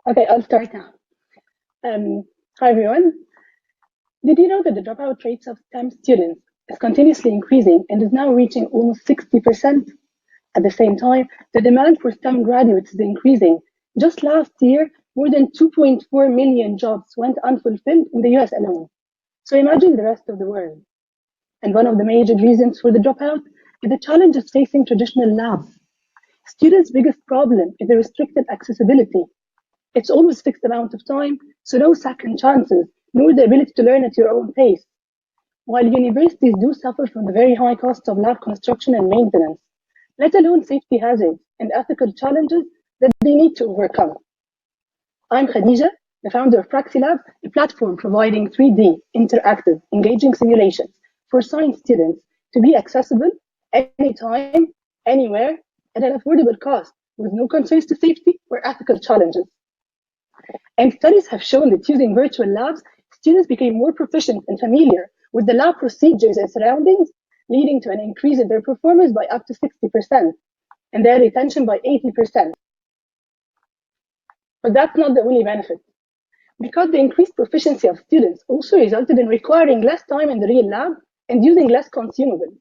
Okay, I'll start now. Hi, everyone. Did you know that the dropout rates of STEM students is continuously increasing and is now reaching almost 60%? At the same time, the demand for STEM graduates is increasing. Just last year, more than 2.4 million jobs went unfulfilled in the US alone. So imagine the rest of the world. And one of the major reasons for the dropout is the challenges facing traditional labs. Students' biggest problem is the restricted accessibility. It's always fixed amount of time, so no second chances, nor the ability to learn at your own pace. While universities do suffer from the very high costs of lab construction and maintenance, let alone safety hazards and ethical challenges that they need to overcome. I'm Khadija, the founder of PraxiLabs, a platform providing 3D, interactive, engaging simulations for science students to be accessible anytime, anywhere, at an affordable cost, with no concerns to safety or ethical challenges. And studies have shown that using virtual labs, students became more proficient and familiar with the lab procedures and surroundings, leading to an increase in their performance by up to 60% and their retention by 80%. But that's not the only benefit. Because the increased proficiency of students also resulted in requiring less time in the real lab and using less consumables.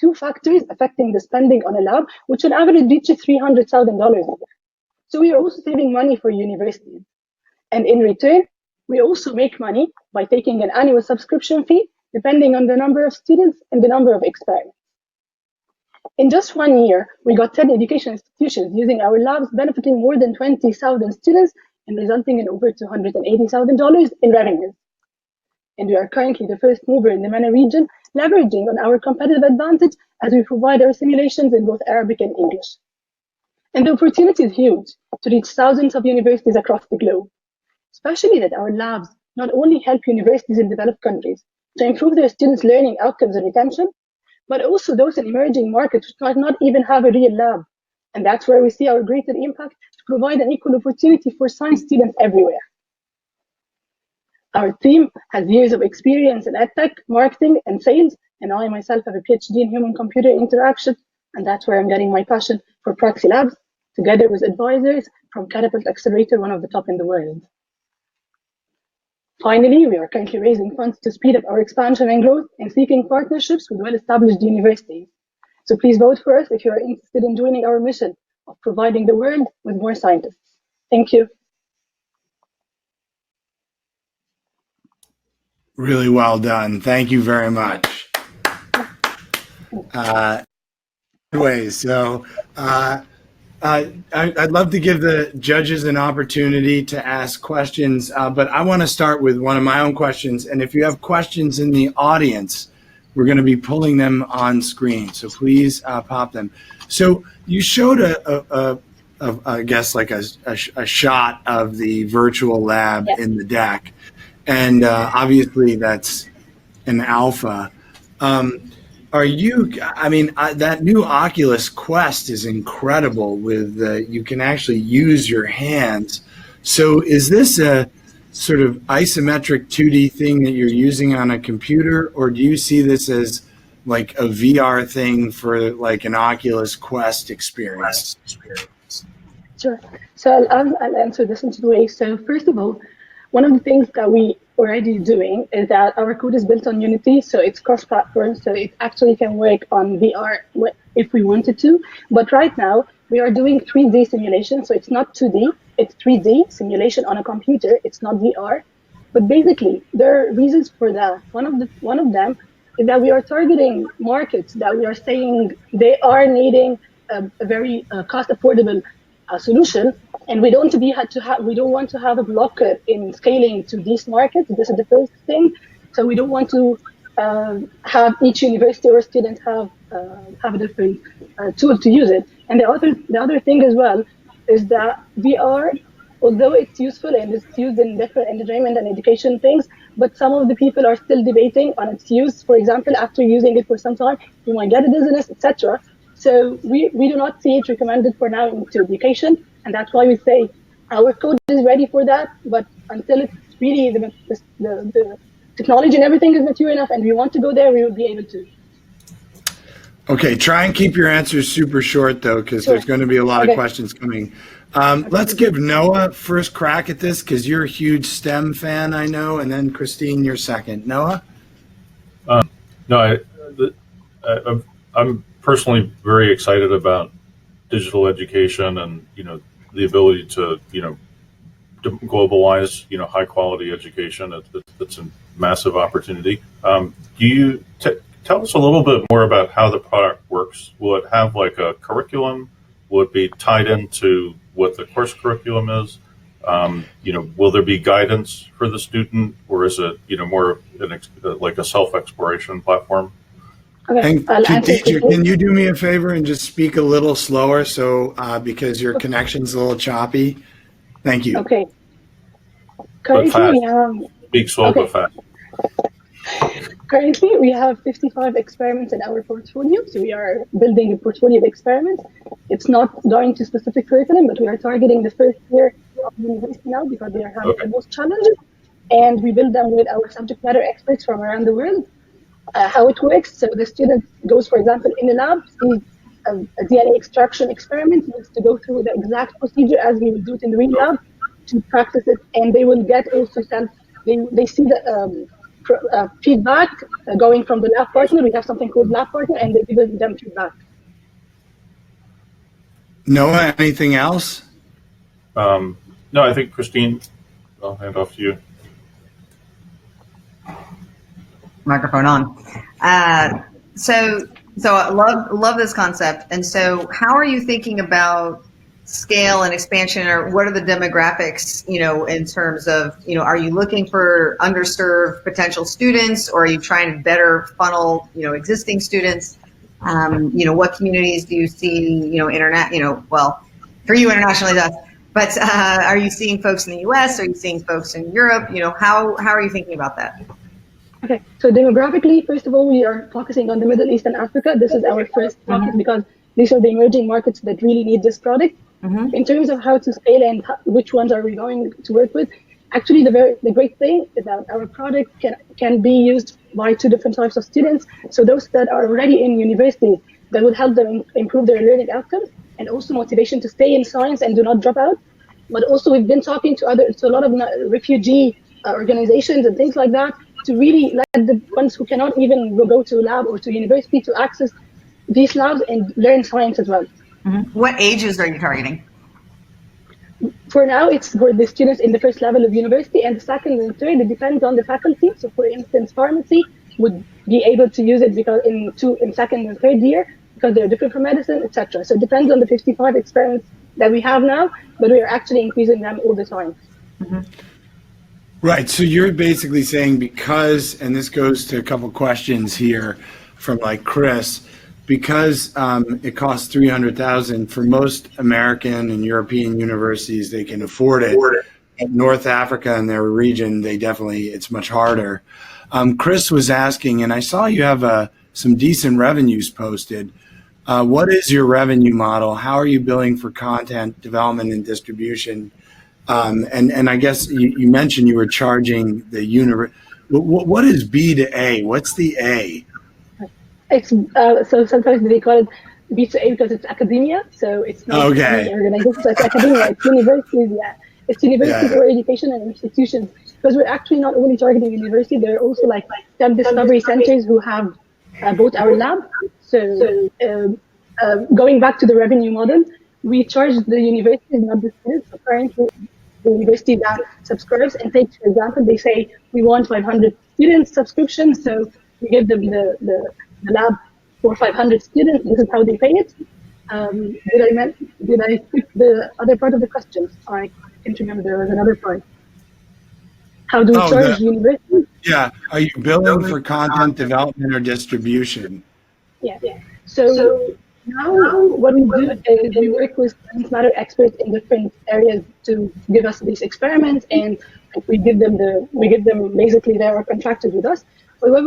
Two factors affecting the spending on a lab, which on average reaches $300,000 a year. So we are also saving money for universities. And in return, we also make money by taking an annual subscription fee, depending on the number of students and the number of experiments. In just 1 year, we got 10 education institutions using our labs, benefiting more than 20,000 students and resulting in over $280,000 in revenues. And we are currently the first mover in the MENA region, leveraging on our competitive advantage as we provide our simulations in both Arabic and English. And the opportunity is huge to reach thousands of universities across the globe, especially that our labs not only help universities in developed countries to improve their students' learning outcomes and retention, but also those in emerging markets which might not even have a real lab. And that's where we see our greater impact to provide an equal opportunity for science students everywhere. Our team has years of experience in edtech, marketing, and sales, and I myself have a PhD in human-computer interaction, and that's where I'm getting my passion for PraxiLabs, together with advisors from Catapult Accelerator, one of the top in the world. Finally, we are currently raising funds to speed up our expansion and growth and seeking partnerships with well-established universities. So please vote for us if you are interested in joining our mission of providing the world with more scientists. Thank you. Really well done. Thank you very much. I'd love to give the judges an opportunity to ask questions, but I want to start with one of my own questions. And if you have questions in the audience, we're going to be pulling them on screen. So please pop them. So you showed I guess like a shot of the virtual lab in the deck. And obviously that's an alpha. That new Oculus Quest is incredible with you can actually use your hands. So is this a sort of isometric 2D thing that you're using on a computer, or do you see this as like a VR thing for like an Oculus Quest experience? Sure. So I'll answer this in two ways. So first of all, one of the things that we already doing is that our code is built on Unity, so it's cross-platform, so it actually can work on VR if we wanted to. But right now, we are doing 3D simulation, so it's not 2D, it's 3D simulation on a computer, it's not VR. But basically, there are reasons for that. One of them is that we are targeting markets that we are saying they are needing a very cost-affordable solution, and we don't want to have a blocker in scaling to these markets. This is the first thing. So we don't want to have each university or student have a different tool to use it. And the other thing as well is that VR, although it's useful and it's used in different entertainment and education things, but some of the people are still debating on its use. For example, after using it for some time, you might get a dizziness, etc. So we do not see it recommended for now into education, and that's why we say our code is ready for that, but until it's really the technology and everything is mature enough and we want to go there, we will be able to. Okay, try and keep your answers super short though, because Sure. there's going to be a lot of questions coming. Let's give Noah first crack at this because you're a huge STEM fan, I know, and then Christine, you're second. Noah? No, I'm personally very excited about digital education and the ability to to globalize high quality education. It's a massive opportunity. Do you tell us a little bit more about how the product works? Will it have like a curriculum? Will it be tied into what the course curriculum is? Will there be guidance for the student, or is it more like a self-exploration platform? Okay, And I'll answer teacher, quickly. can you do me a favor and just speak a little slower because your connection's a little choppy? Thank you. Okay. But Currently, fast. we have Speak slow but fast. Currently, we have 55 experiments in our portfolio. So we are building a portfolio of experiments. It's not going to specific curriculum, but we are targeting the first year of university now because they are having the most challenges. And we build them with our subject matter experts from around the world. How it works, so the student goes, for example, in a lab, sees a DNA extraction experiment, needs to go through the exact procedure as we would do it in the real lab to practice it, and they will get also sent, they see the feedback going from the lab partner. We have something called lab partner, and they give them feedback. Noah, anything else? No, I think Christine, I'll hand off to you. Microphone on. So I love this concept. And so how are you thinking about scale and expansion, or what are the demographics, in terms of, are you looking for underserved potential students, or are you trying to better funnel, existing students? What communities do you see, well, for you internationally, but are you seeing folks in the US? Are you seeing folks in Europe? How are you thinking about that? Okay, so demographically, first of all, we are focusing on the Middle East and Africa. This is our first focus because these are the emerging markets that really need this product. In terms of how to scale and which ones are we going to work with, actually the great thing is that our product can be used by two different types of students. So those that are already in university, that will help them improve their learning outcomes and also motivation to stay in science and do not drop out. But also we've been talking to a lot of refugee organizations and things like that, to really let the ones who cannot even go to a lab or to university to access these labs and learn science as well. What ages are you targeting? For now, it's for the students in the first level of university, and the second and third, it depends on the faculty. So for instance, pharmacy would be able to use it because in second and third year, because they're different from medicine, etc. So it depends on the 55 experiments that we have now, but we are actually increasing them all the time. Right. So you're basically saying because, and this goes to a couple questions here from like Chris, because it costs $300,000 for most American and European universities, they can afford it. In North Africa and their region, it's much harder. Chris was asking, and I saw you have some decent revenues posted. What is your revenue model? How are you billing for content development and distribution? And I guess you mentioned you were charging the university. What is B to A? What's the A? It's so sometimes they call it B to A because it's academia. So it's not any organization. So it's academia. It's universities. Yeah, it's universities or education and institutions. Because we're actually not only targeting university. There are also like STEM discovery centers who have both our lab. So going back to the revenue model, we charge the universities, not the students. So currently, the university that subscribes and takes, for example, they say we want 500 students subscription, so we give them the lab for 500 students. This is how they pay it. Did I skip the other part of the question? I can't remember. There was another part. How do we charge universities? Yeah, are you billing for content development or distribution? Yeah. So now what we do is we work with subject matter experts in different areas to give us these experiments, and we give them basically they are contracted with us. But what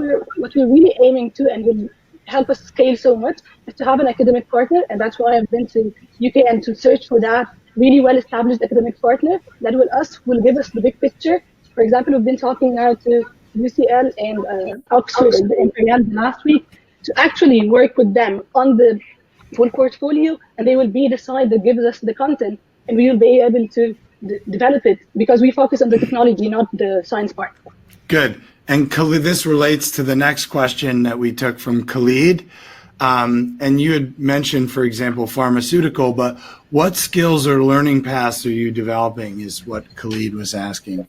we're really aiming to and will help us scale so much is to have an academic partner, and that's why I've been to UK and to search for that really well-established academic partner that will give us the big picture. For example, we've been talking now to UCL and Oxford and Imperial last week to actually work with them on the full portfolio, and they will be the side that gives us the content, and we will be able to develop it because we focus on the technology, not the science part. Good. And Khalid, this relates to the next question that we took from Khalid. And you had mentioned, for example, pharmaceutical, but what skills or learning paths are you developing is what Khalid was asking.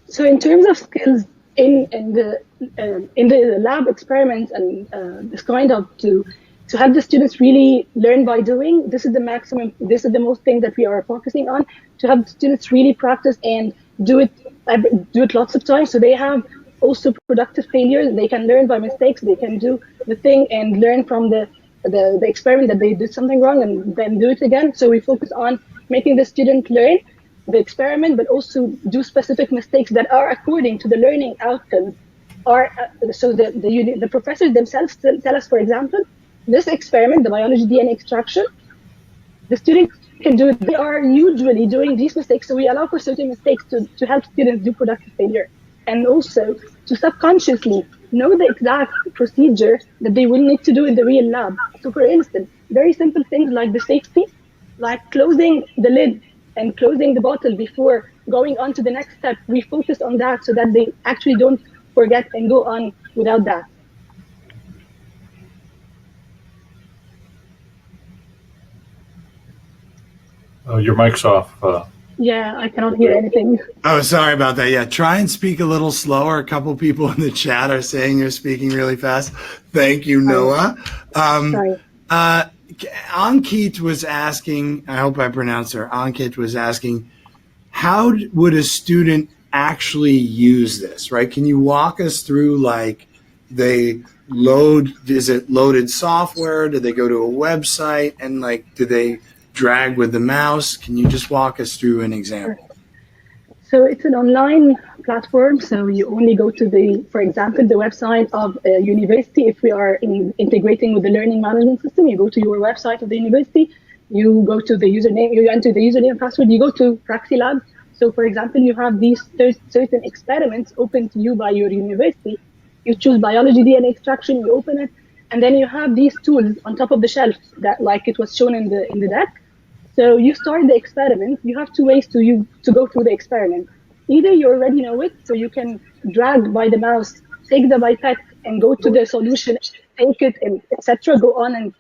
So in terms of skills in the lab experiments and this kind of to help the students really learn by doing, this is the maximum, this is the most thing that we are focusing on, to have the students really practice and do it lots of times, so they have also productive failures. They can learn by mistakes. They can do the thing and learn from the experiment that they did something wrong and then do it again. So we focus on making the student learn the experiment, but also do specific mistakes that are according to the learning outcomes. So the professors themselves tell us, for example, this experiment, the biology DNA extraction, the students can do it. They are usually doing these mistakes, so we allow for certain mistakes to help students do productive failure, and also to subconsciously know the exact procedure that they will need to do in the real lab. So for instance, very simple things like the safety, like closing the lid and closing the bottle before going on to the next step, we focus on that so that they actually don't forget and go on without that. Your mic's off. Yeah, I cannot hear anything. Oh, sorry about that. Yeah, try and speak a little slower. A couple people in the chat are saying you're speaking really fast. Thank you, Noah. Sorry. Ankit was asking, I hope I pronounced her, Ankit was asking, how would a student actually use this, right? Can you walk us through, like, is it loaded software? Do they go to a website and, like, do they drag with the mouse? Can you just walk us through an example? So it's an online platform. So you only go to for example, the website of a university. If we are integrating with the learning management system, you go to your website of the university, you go to the username, you enter the username and password, you go to PraxiLabs. So for example, you have these certain experiments open to you by your university. You choose biology DNA extraction, you open it, and then you have these tools on top of the shelf that, like it was shown in the deck. So you start the experiment. You have two ways to go through the experiment. Either you already know it, so you can drag by the mouse, take the pipette, and go to the solution, take it, and etc. Go on and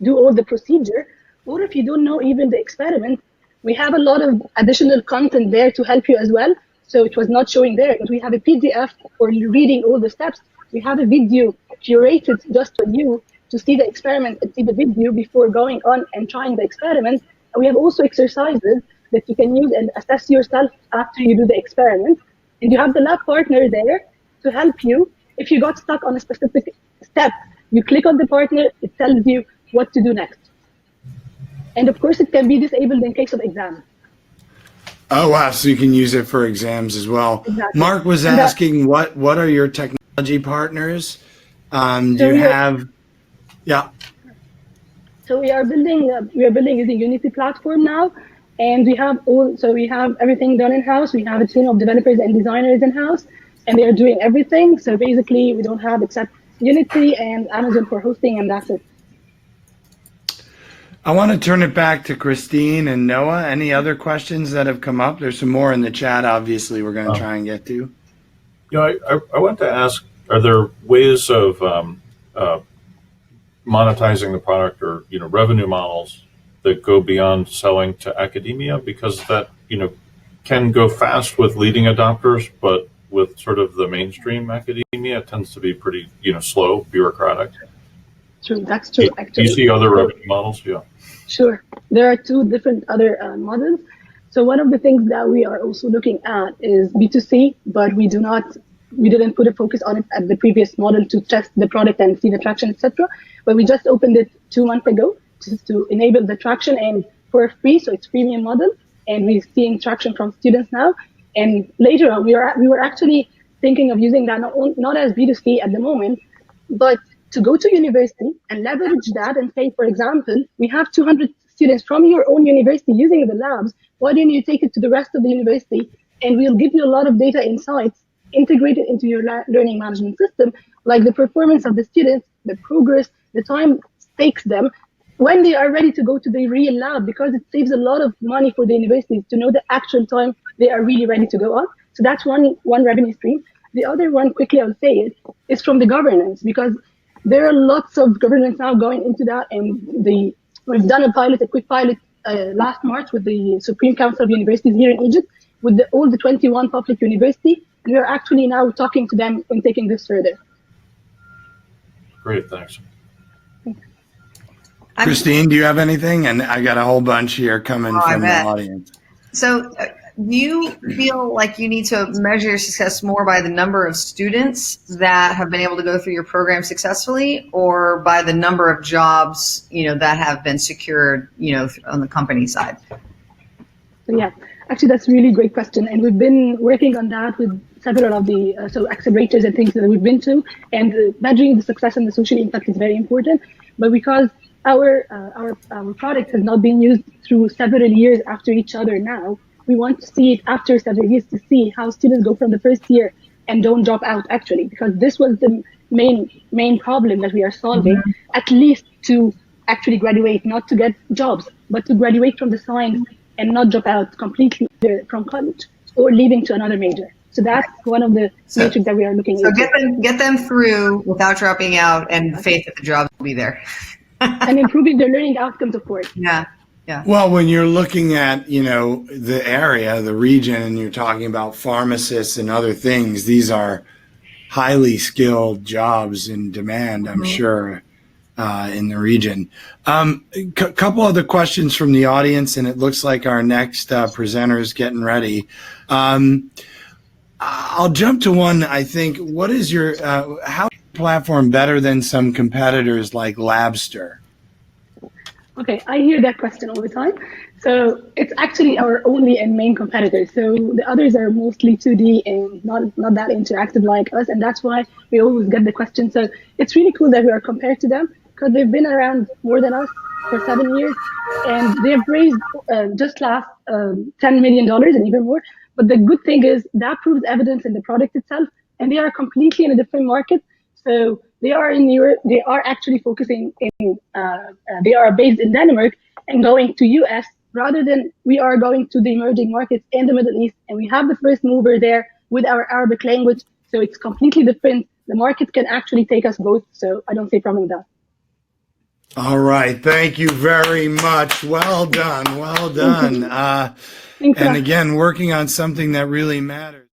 do all the procedure. Or if you don't know even the experiment, we have a lot of additional content there to help you as well. So it was not showing there, but we have a PDF for reading all the steps. We have a video curated just for you to see the experiment and see the video before going on and trying the experiment. And we have also exercises that you can use and assess yourself after you do the experiment. And you have the lab partner there to help you. If you got stuck on a specific step, you click on the partner, it tells you what to do next. And of course, it can be disabled in case of exam. Oh, wow. So you can use it for exams as well. Exactly. Mark was asking, what are your technology partners? Do you have, yeah. So we are building using Unity platform now, and we have everything done in-house. We have a team of developers and designers in-house, and they are doing everything. So basically, we don't have except Unity and Amazon for hosting, and that's it. I want to turn it back to Christine and Noah. Any other questions that have come up? There's some more in the chat, obviously, we're going to try and get to. I want to ask, are there ways of monetizing the product, or revenue models that go beyond selling to academia? Because that can go fast with leading adopters, but with sort of the mainstream academia, it tends to be pretty slow, bureaucratic. True, that's true. Do you see other revenue models? Yeah. Sure. There are two different other models. So one of the things that we are also looking at is B2C, but we didn't put a focus on it at the previous model to test the product and see the traction, etc. But we just opened it 2 months ago to enable the traction and for free, so it's premium model, and we're seeing traction from students now. And later on, we were actually thinking of using that not as B2C at the moment, but to go to university and leverage that and say, for example, we have 200 students from your own university using the labs. Why don't you take it to the rest of the university? And we'll give you a lot of data insights integrated into your learning management system, like the performance of the students, the progress, the time takes them when they are ready to go to the real lab, because it saves a lot of money for the universities to know the actual time they are really ready to go on. So that's one revenue stream. The other one, quickly I'll say it, is from the governance, because there are lots of governance now going into that, and we've done a quick pilot last March with the Supreme Council of Universities here in Egypt, with all the 21 public universities, and we're actually now talking to them and taking this further. Great, thanks. Christine, do you have anything? And I got a whole bunch here coming from the audience. So do you feel like you need to measure your success more by the number of students that have been able to go through your program successfully, or by the number of jobs, that have been secured, on the company side? So yeah, actually that's a really great question. And we've been working on that with several of the accelerators and things that we've been to, and measuring the success and the social impact is very important. But because our product has not been used through several years after each other now, we want to see it after several years to see how students go from the first year and don't drop out, actually, because this was the main problem that we are solving, at least to actually graduate, not to get jobs, but to graduate from the science and not drop out completely from college or leaving to another major. So that's one of the metrics that we are looking into. So get them through without dropping out, and faith that the jobs will be there. And improving their learning outcomes, of course. Yeah. Well, when you're looking at, the area, the region, and you're talking about pharmacists and other things, these are highly skilled jobs in demand, I'm sure, in the region. Couple other questions from the audience, and it looks like our next presenter is getting ready. I'll jump to one. I think, what is your, how is your platform better than some competitors like Labster? Okay, I hear that question all the time. So it's actually our only and main competitor. So the others are mostly 2D and not that interactive like us, and that's why we always get the question. So it's really cool that we are compared to them, because they've been around more than us for 7 years, and they've raised just last $10 million and even more. But the good thing is that proves evidence in the product itself, and they are completely in a different market. So they are in Europe. They are actually focusing in. They are based in Denmark and going to US, rather than we are going to the emerging markets in the Middle East, and we have the first mover there with our Arabic language. So it's completely different. The market can actually take us both. So I don't see a problem with that. All right. Thank you very much. Well done. Well done. And again, working on something that really matters.